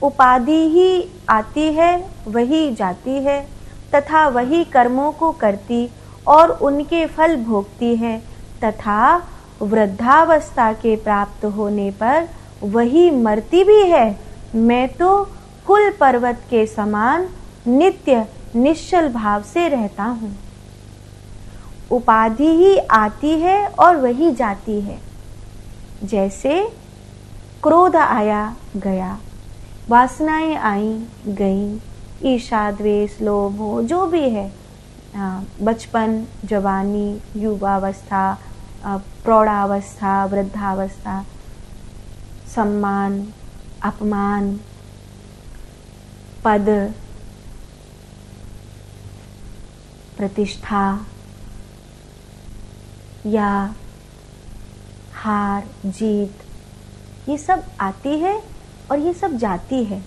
उपाधि ही आती है, वही जाती है, तथा वही कर्मों को करती और उनके फल भोगती है, तथा वृद्धावस्था के प्राप्त होने पर वही मरती भी है। मैं तो कुल पर्वत के समान नित्य निश्चल भाव से रहता हूँ। उपाधि ही आती है और वही जाती है। जैसे क्रोध आया गया, वासनाएं आई गईं, ईर्ष्या द्वेष लोभ हो जो भी है, बचपन, जवानी, युवावस्था, प्रौढ़ावस्था, वृद्धावस्था, सम्मान, अपमान, पद, प्रतिष्ठा या हार जीत, ये सब आती है और ये सब जाती है।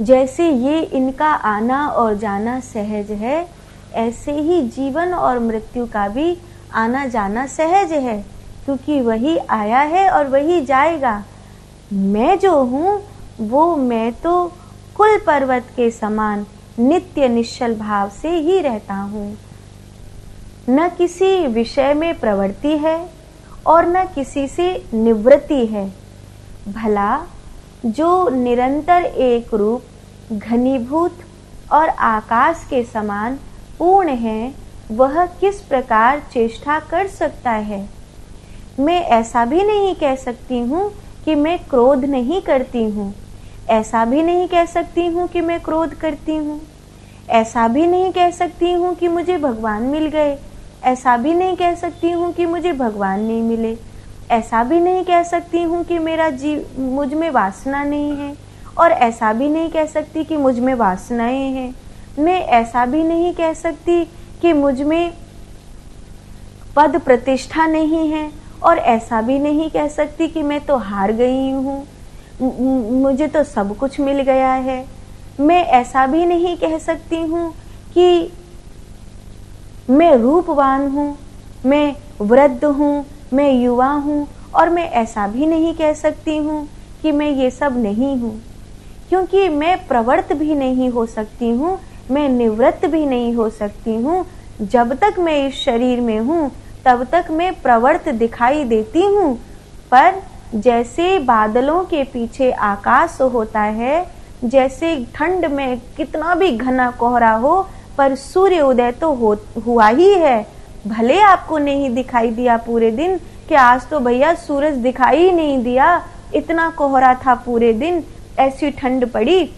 जैसे ये इनका आना और जाना सहज है, ऐसे ही जीवन और मृत्यु का भी आना जाना सहज है, क्योंकि वही आया है और वही जाएगा। मैं जो हूँ वो मैं तो कुल पर्वत के समान नित्य निश्चल भाव से ही रहता हूँ। न किसी विषय में प्रवृत्ति है और न किसी से निवृत्ति है। भला जो निरंतर एक रूप घनीभूत और आकाश के समान पूर्ण है, वह किस प्रकार चेष्टा कर सकता है। मैं ऐसा भी नहीं कह सकती हूँ कि मैं क्रोध नहीं करती हूँ, ऐसा भी नहीं कह सकती हूँ कि मैं क्रोध करती हूँ, ऐसा भी नहीं कह सकती हूँ कि मुझे भगवान मिल गए, ऐसा भी नहीं कह सकती हूँ कि मुझे भगवान नहीं मिले, ऐसा भी नहीं कह सकती हूँ कि मुझ में वासना नहीं है, और ऐसा भी नहीं कह सकती कि मुझ में वासनाएं हैं। मैं ऐसा भी नहीं कह सकती कि मुझ में पद प्रतिष्ठा नहीं है, और ऐसा भी नहीं कह सकती कि मैं तो हार गई हूँ, मुझे तो सब कुछ मिल गया है। मैं ऐसा भी नहीं कह सकती हूँ कि मैं रूपवान हूँ, मैं वृद्ध हूँ, मैं युवा हूँ, और मैं ऐसा भी नहीं कह सकती हूँ कि मैं ये सब नहीं हूँ, क्योंकि मैं प्रवृत्त भी नहीं हो सकती हूँ, मैं निवृत्त भी नहीं हो सकती हूँ। जब तक मैं इस शरीर में हूँ तब तक मैं प्रवृत्त दिखाई देती हूँ, पर जैसे बादलों के पीछे आकाश होता है, जैसे ठंड में कितना भी घना कोहरा हो पर सूर्य उदय तो हुआ ही है। भले आपको नहीं दिखाई दिया पूरे दिन, कि आज तो भैया सूरज दिखाई ही नहीं दिया, इतना कोहरा था पूरे दिन, ऐसी ठंड पड़ी,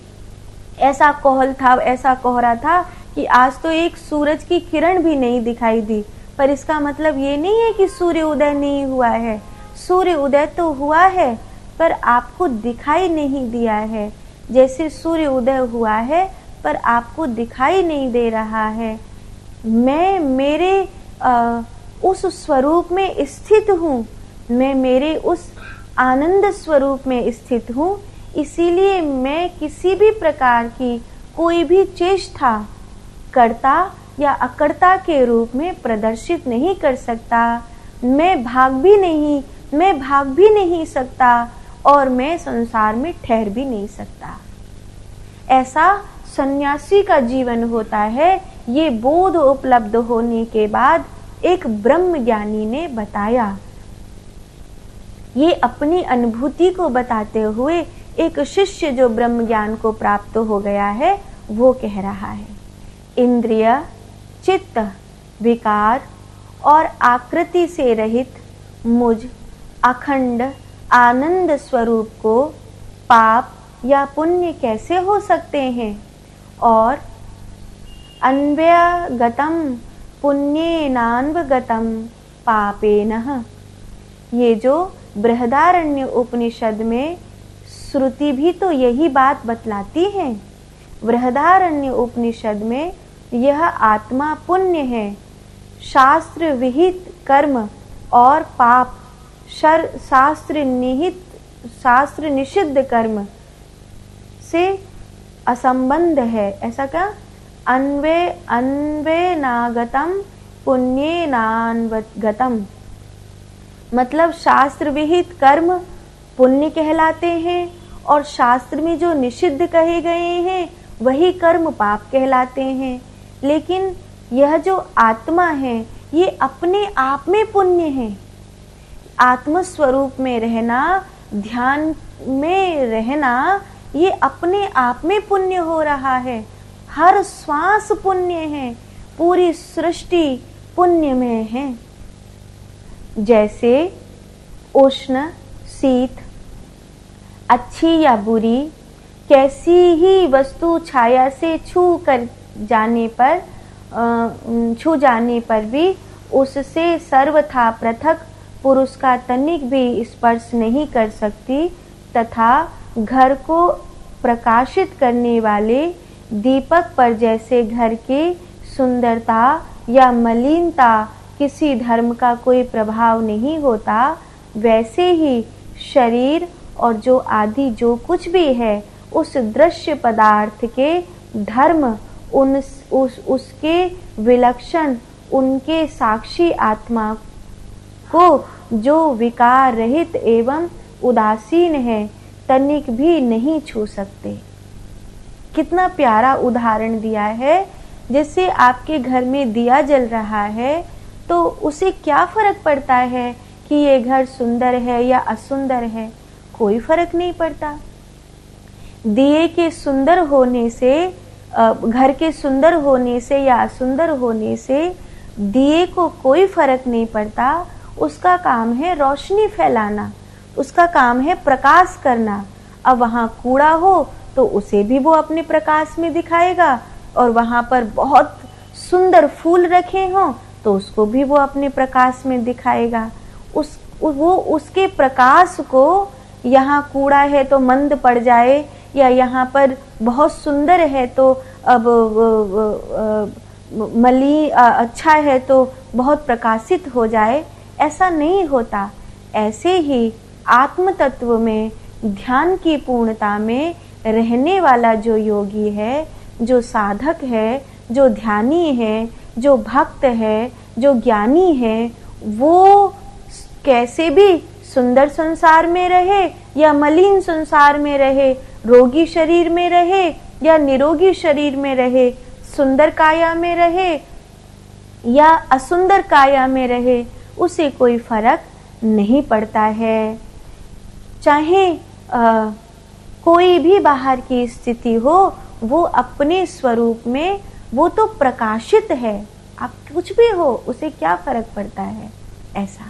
ऐसा कोहल था, ऐसा कोहरा था कि आज तो एक सूरज की किरण भी नहीं दिखाई दी। पर इसका मतलब ये नहीं है कि सूर्य उदय नहीं हुआ है, सूर्य उदय तो हुआ है, पर आपको दिखाई नहीं दिया है। जैसे सूर्य उदय हुआ है पर आपको दिखाई नहीं दे रहा है। मैं मेरे उस स्वरूप में स्थित हूँ, मैं मेरे उस आनंद स्वरूप में स्थित हूँ, इसीलिए मैं किसी भी प्रकार की कोई भी चेष्टा कर्ता या अकर्ता के रूप में प्रदर्शित नहीं कर सकता। मैं भाग भी नहीं सकता, और मैं संसार में ठहर भी नहीं सकता। ऐसा सन्यासी का जीवन होता है। ये बोध उपलब्ध होने के बाद एक ब्रह्म ज्ञानी ने बताया। ये अपनी अनुभूति को बताते हुए एक शिष्य जो ब्रह्म ज्ञान को प्राप्त हो गया है वो कह रहा है, इंद्रिय, चित्त, विकार और आकृति से रहित मुझ अखंड आनंद स्वरूप को पाप या पुण्य कैसे हो सकते हैं, और अन्वयगतम पुण्येनान्वगतम पापेनः। ये जो बृहदारण्य उपनिषद में श्रुति भी तो यही बात बतलाती है। बृहदारण्य उपनिषद में यह आत्मा पुण्य है, शास्त्र विहित कर्म और पाप शास्त्र निषिद्ध कर्म से असंबंध है। ऐसा क्या? अन्वेनागतम पुण्येनान्वगतम, मतलब शास्त्र विहित कर्म पुण्य कहलाते हैं और शास्त्र में जो निषिद्ध कहे गए हैं वही कर्म पाप कहलाते हैं। लेकिन यह जो आत्मा है ये अपने आप में पुण्य है। आत्म स्वरूप में रहना, ध्यान में रहना, ये अपने आप में पुण्य हो रहा है। हर श्वास पुण्य है, पूरी सृष्टि पुण्य में है। जैसे उष्ण, शीत, अच्छी या बुरी, कैसी ही वस्तु छाया से छू जाने पर भी उससे सर्वथा पृथक पुरुष का तनिक भी स्पर्श नहीं कर सकती, तथा घर को प्रकाशित करने वाले दीपक पर जैसे घर की सुंदरता या मलिनता किसी धर्म का कोई प्रभाव नहीं होता, वैसे ही शरीर और जो आदि जो कुछ भी है उस दृश्य पदार्थ के धर्म उसके विलक्षण उनके साक्षी आत्मा को जो विकार रहित एवं उदासीन है तनिक भी नहीं छू सकते। कितना प्यारा उदाहरण दिया है। जैसे आपके घर में दिया जल रहा है तो उसे क्या फर्क पड़ता है कि ये घर सुंदर है या असुंदर है? कोई फर्क नहीं पड़ता। दिए के सुंदर होने से, घर के सुंदर होने से या असुंदर होने से दिए को कोई फर्क नहीं पड़ता। उसका काम है रोशनी फैलाना, उसका काम है प्रकाश करना। अब वहाँ कूड़ा हो तो उसे भी वो अपने प्रकाश में दिखाएगा, और वहाँ पर बहुत सुंदर फूल रखे हों तो उसको भी वो अपने प्रकाश में दिखाएगा। वो उसके प्रकाश को, यहाँ कूड़ा है तो मंद पड़ जाए, या यहाँ पर बहुत सुंदर है तो अब अच्छा है तो बहुत प्रकाशित हो जाए, ऐसा नहीं होता। ऐसे ही आत्म तत्व में, ध्यान की पूर्णता में रहने वाला जो योगी है, जो साधक है, जो ध्यानी है, जो भक्त है, जो ज्ञानी है, वो कैसे भी सुंदर संसार में रहे या मलिन संसार में रहे, रोगी शरीर में रहे या निरोगी शरीर में रहे, सुंदर काया में रहे या असुंदर काया में रहे, उसे कोई फर्क नहीं पड़ता है। चाहे कोई भी बाहर की स्थिति हो, वो अपने स्वरूप में वो तो प्रकाशित है। आप कुछ भी हो, उसे क्या फर्क पड़ता है? ऐसा